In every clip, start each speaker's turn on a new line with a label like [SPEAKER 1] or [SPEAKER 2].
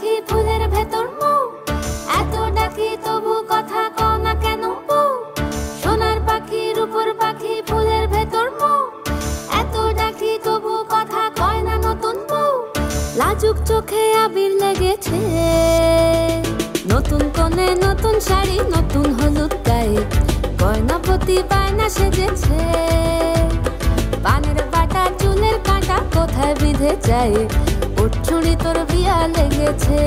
[SPEAKER 1] পাখি ফুলের ভেতর মৌ, এত ডাকি তবু কথা কও না কেন বউ। সোনার পাখি রূপোর পাখি ফুলের ভেতর মৌ, এত ডাকি তবু কথা কয় না নতুন বউ। লাজুক চোখে আবির লেগেছে, নতুন কোণে নতুন শাড়ি নতুন হলুদ গায়ে, গয়না প্রতি বায়না সেজেছে। পানের বাটা চুলের কাঁটা কোথায় বিঁধে যায়, ওর চুড়ি তোর বিয়া লেগেছে।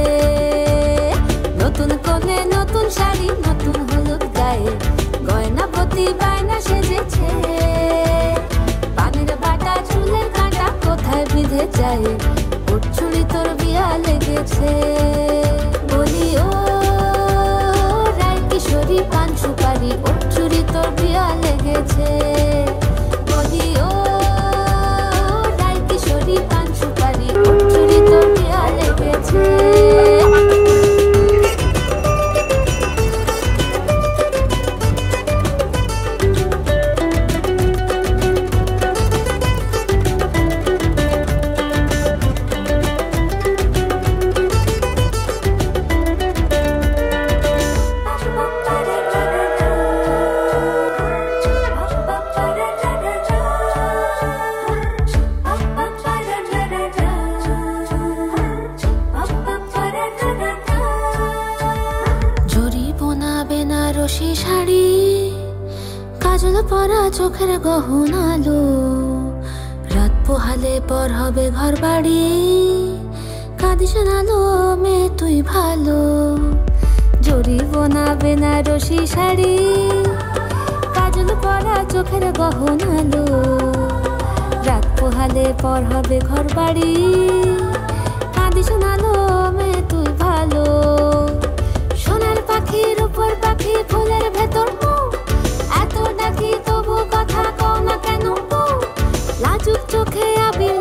[SPEAKER 1] নতুন কোণে নতুন শাড়ি নতুন হলুদ গায়ে, গয়না প্রতি বায়না সেজেছে। পানের বাটা চুলের কাঁটা কোথায় বিঁধে যায়, ওর চুড়ি তোর বিয়া লেগেছে। বলি ও রায় কিশোরী পান সুপারি, ওর চুড়ি তোর বিয়া লেগেছে। বলি ও রায় কিশোরী পান সুপারি, ওর চুড়ি তোর বিয়া লেগেছে। বেনারসি শাড়ি, কাজল পরা চোখের গহনা আলো, রাত পোহালে পর হবে ঘর বাড়ি, কাঁদিস না লো মেয়ে তুই ভালো। জরি বোনা বেনারসি শাড়ি, কাজল পরা চোখের গহনা আলো, রাত পোহালে পর হবে ঘর বাড়ি, কাঁদিস না লো মেয়ে তুই ভালো। সোনার পাখি রূপোর পাখি ফুলের ভেতর মৌ, এত ডাকি তবু কথা কও না কেন বউ। লাজুক চোখে আবির